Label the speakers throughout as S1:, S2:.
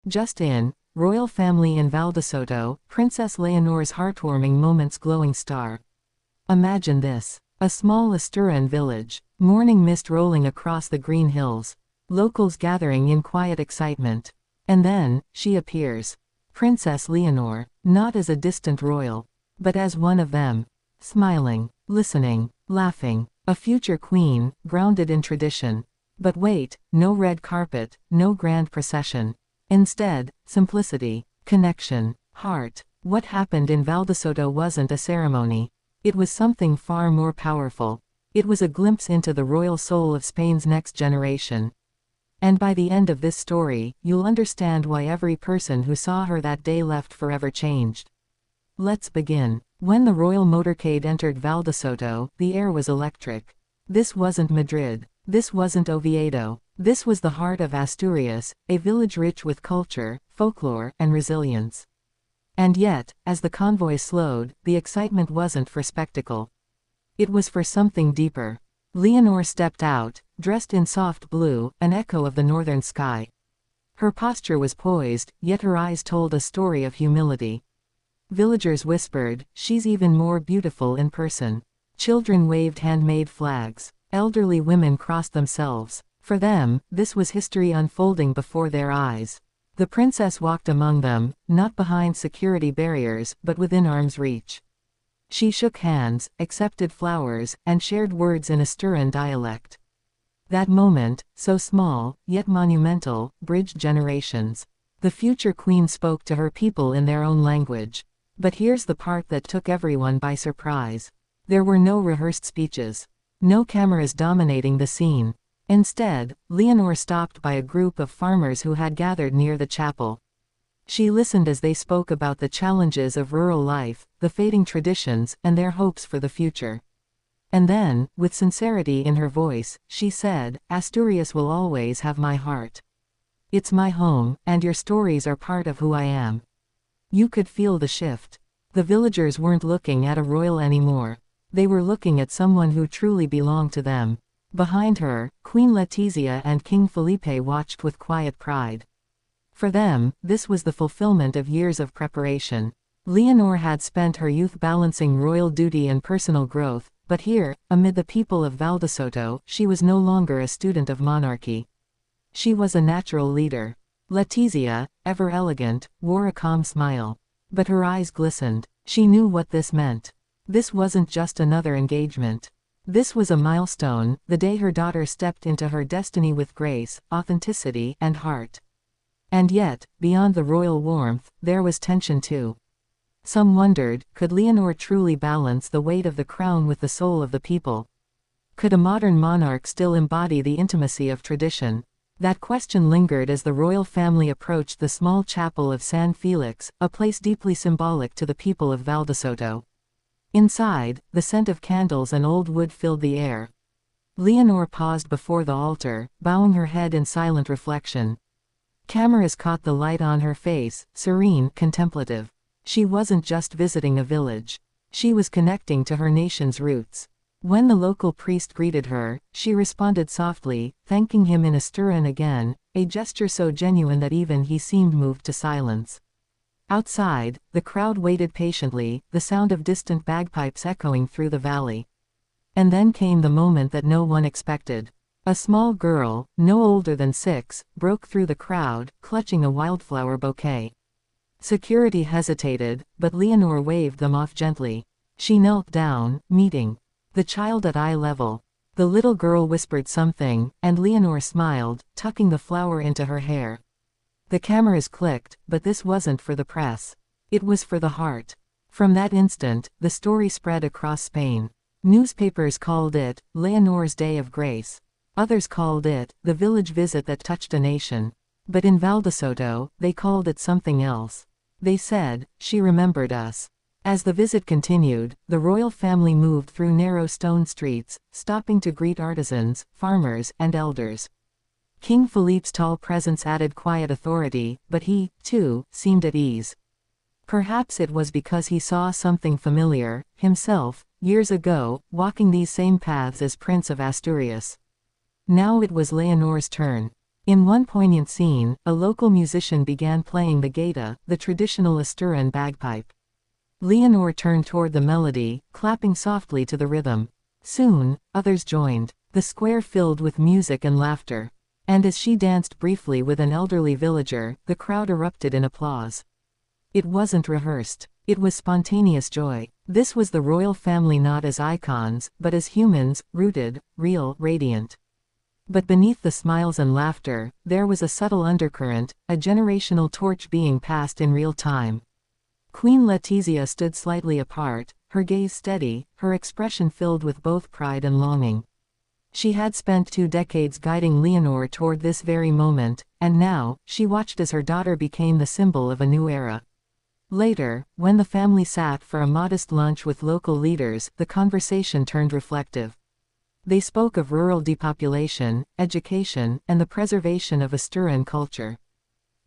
S1: Just in, royal family in Valdesoto, Princess Leonor's heartwarming moments glowing star. Imagine this. A small Asturian village. Morning mist rolling across the green hills. Locals gathering in quiet excitement. And then, she appears. Princess Leonor, not as a distant royal, but as one of them. Smiling, listening, laughing. A future queen, grounded in tradition. But wait, no red carpet, no grand procession. Instead, simplicity, connection, heart. What happened in Valdesoto wasn't a ceremony. It was something far more powerful. It was a glimpse into the royal soul of Spain's next generation. And by the end of this story, you'll understand why every person who saw her that day left forever changed. Let's begin. When the royal motorcade entered Valdesoto, the air was electric. This wasn't Madrid. This wasn't Oviedo. This was the heart of Asturias, a village rich with culture, folklore, and resilience. And yet, as the convoy slowed, the excitement wasn't for spectacle. It was for something deeper. Leonor stepped out, dressed in soft blue, an echo of the northern sky. Her posture was poised, yet her eyes told a story of humility. Villagers whispered, "She's even more beautiful in person." Children waved handmade flags. Elderly women crossed themselves. For them, this was history unfolding before their eyes. The princess walked among them, not behind security barriers, but within arm's reach. She shook hands, accepted flowers, and shared words in Asturian dialect. That moment, so small, yet monumental, bridged generations. The future queen spoke to her people in their own language. But here's the part that took everyone by surprise. There were no rehearsed speeches. No cameras dominating the scene. Instead, Leonor stopped by a group of farmers who had gathered near the chapel. She listened as they spoke about the challenges of rural life, the fading traditions, and their hopes for the future. And then, with sincerity in her voice, she said, "Asturias will always have my heart. It's my home, and your stories are part of who I am." You could feel the shift. The villagers weren't looking at a royal anymore. They were looking at someone who truly belonged to them. Behind her, Queen Letizia and King Felipe watched with quiet pride. For them, this was the fulfillment of years of preparation. Leonor had spent her youth balancing royal duty and personal growth, but here, amid the people of Valdesoto, she was no longer a student of monarchy. She was a natural leader. Letizia, ever elegant, wore a calm smile. But her eyes glistened. She knew what this meant. This wasn't just another engagement. This was a milestone, the day her daughter stepped into her destiny with grace, authenticity, and heart. And yet, beyond the royal warmth, there was tension too. Some wondered, could Leonor truly balance the weight of the crown with the soul of the people? Could a modern monarch still embody the intimacy of tradition? That question lingered as the royal family approached the small chapel of San Felix, a place deeply symbolic to the people of Valdesoto. Inside, the scent of candles and old wood filled the air. Leonor paused before the altar, bowing her head in silent reflection. Cameras caught the light on her face, serene, contemplative. She wasn't just visiting a village. She was connecting to her nation's roots. When the local priest greeted her, she responded softly, thanking him in Asturian again, a gesture so genuine that even he seemed moved to silence. Outside, the crowd waited patiently, the sound of distant bagpipes echoing through the valley. And then came the moment that no one expected. A small girl, no older than 6, broke through the crowd, clutching a wildflower bouquet. Security hesitated, but Leonor waved them off gently. She knelt down, meeting the child at eye level. The little girl whispered something, and Leonor smiled, tucking the flower into her hair. The cameras clicked, but this wasn't for the press. It was for the heart. From that instant, the story spread across Spain. Newspapers called it Leonor's Day of Grace. Others called it the village visit that touched a nation. But in Valdesoto, they called it something else. They said, "She remembered us." As the visit continued, the royal family moved through narrow stone streets, stopping to greet artisans, farmers, and elders. King Philippe's tall presence added quiet authority, but he, too, seemed at ease. Perhaps it was because he saw something familiar, himself, years ago, walking these same paths as Prince of Asturias. Now it was Leonor's turn. In one poignant scene, a local musician began playing the gaita, the traditional Asturian bagpipe. Leonor turned toward the melody, clapping softly to the rhythm. Soon, others joined. The square filled with music and laughter. And as she danced briefly with an elderly villager, the crowd erupted in applause. It wasn't rehearsed. It was spontaneous joy. This was the royal family not as icons, but as humans, rooted, real, radiant. But beneath the smiles and laughter, there was a subtle undercurrent, a generational torch being passed in real time. Queen Letizia stood slightly apart, her gaze steady, her expression filled with both pride and longing. She had spent 2 decades guiding Leonor toward this very moment, and now, she watched as her daughter became the symbol of a new era. Later, when the family sat for a modest lunch with local leaders, the conversation turned reflective. They spoke of rural depopulation, education, and the preservation of Asturian culture.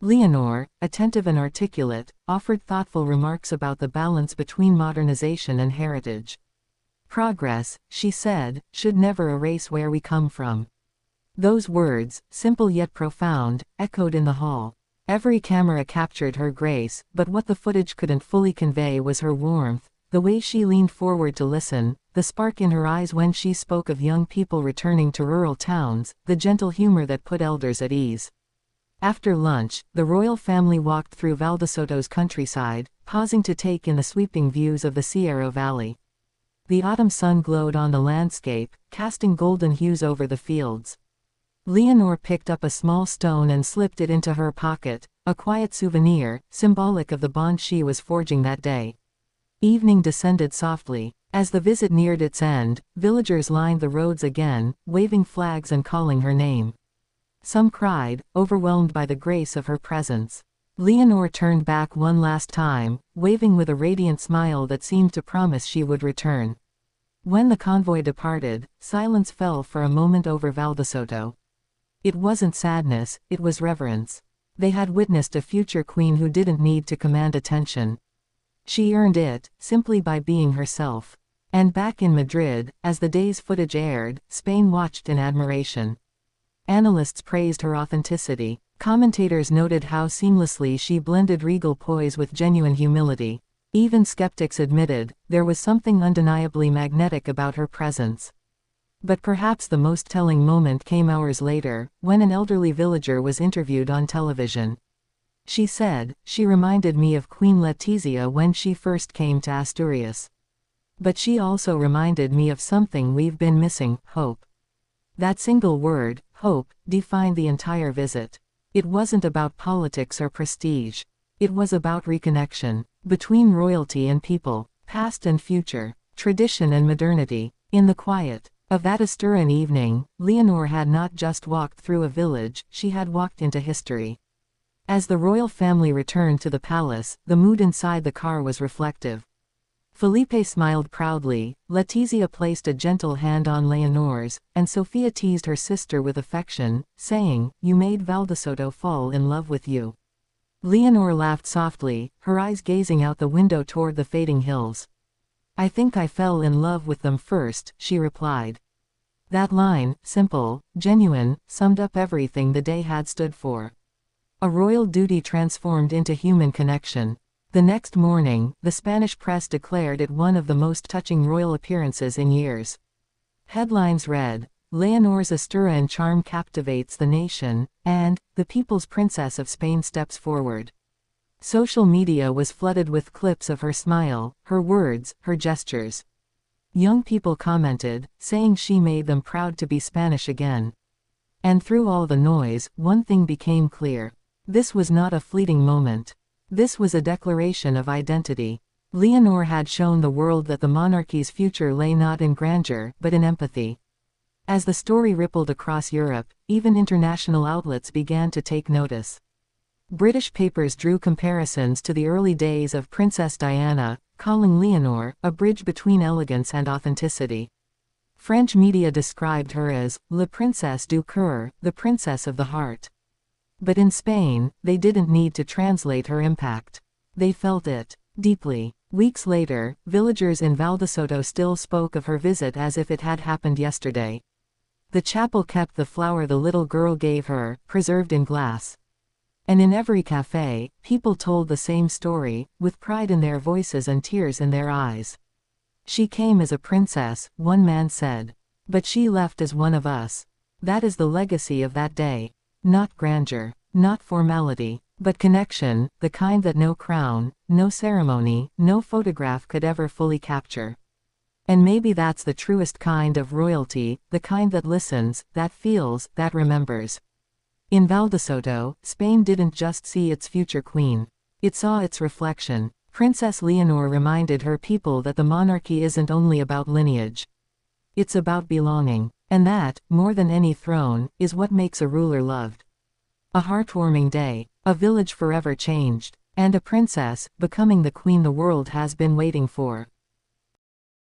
S1: Leonor, attentive and articulate, offered thoughtful remarks about the balance between modernization and heritage. Progress, she said, should never erase where we come from. Those words, simple yet profound, echoed in the hall. Every camera captured her grace, but what the footage couldn't fully convey was her warmth, the way she leaned forward to listen, the spark in her eyes when she spoke of young people returning to rural towns, the gentle humor that put elders at ease. After lunch, the royal family walked through Valdesoto's countryside, pausing to take in the sweeping views of the Sierra Valley. The autumn sun glowed on the landscape, casting golden hues over the fields. Leonor picked up a small stone and slipped it into her pocket, a quiet souvenir, symbolic of the bond she was forging that day. Evening descended softly. As the visit neared its end, villagers lined the roads again, waving flags and calling her name. Some cried, overwhelmed by the grace of her presence. Leonor turned back one last time, waving with a radiant smile that seemed to promise she would return. When the convoy departed, silence fell for a moment over Valdesoto. It wasn't sadness, it was reverence. They had witnessed a future queen who didn't need to command attention. She earned it, simply by being herself. And back in Madrid, as the day's footage aired, Spain watched in admiration. Analysts praised her authenticity. Commentators noted how seamlessly she blended regal poise with genuine humility. Even skeptics admitted, there was something undeniably magnetic about her presence. But perhaps the most telling moment came hours later, when an elderly villager was interviewed on television. She said, "She reminded me of Queen Letizia when she first came to Asturias. But she also reminded me of something we've been missing, hope." That single word, hope, defined the entire visit. It wasn't about politics or prestige. It was about reconnection, between royalty and people, past and future, tradition and modernity. In the quiet of that Asturian evening, Leonor had not just walked through a village, she had walked into history. As the royal family returned to the palace, the mood inside the car was reflective. Felipe smiled proudly, Letizia placed a gentle hand on Leonor's, and Sofia teased her sister with affection, saying, "You made Valdesoto fall in love with you." Leonor laughed softly, her eyes gazing out the window toward the fading hills. "I think I fell in love with them first," she replied. That line, simple, genuine, summed up everything the day had stood for. A royal duty transformed into human connection. The next morning, the Spanish press declared it one of the most touching royal appearances in years. Headlines read, "Leonor's Asturian charm captivates the nation," and "The People's Princess of Spain steps forward." Social media was flooded with clips of her smile, her words, her gestures. Young people commented, saying she made them proud to be Spanish again. And through all the noise, one thing became clear. This was not a fleeting moment. This was a declaration of identity. Leonor had shown the world that the monarchy's future lay not in grandeur, but in empathy. As the story rippled across Europe, even international outlets began to take notice. British papers drew comparisons to the early days of Princess Diana, calling Leonor a bridge between elegance and authenticity. French media described her as La Princesse du Cœur, the princess of the heart. But in Spain, they didn't need to translate her impact. They felt it deeply. Weeks later, villagers in Valdesoto still spoke of her visit as if it had happened yesterday. The chapel kept the flower the little girl gave her, preserved in glass. And in every café, people told the same story, with pride in their voices and tears in their eyes. She came as a princess, one man said. But she left as one of us. That is the legacy of that day. Not grandeur, not formality, but connection, the kind that no crown, no ceremony, no photograph could ever fully capture. And maybe that's the truest kind of royalty, the kind that listens, that feels, that remembers. In Valdesoto, Spain didn't just see its future queen. It saw its reflection. Princess Leonor reminded her people that the monarchy isn't only about lineage. It's about belonging. And that, more than any throne, is what makes a ruler loved. A heartwarming day, a village forever changed, and a princess, becoming the queen the world has been waiting for.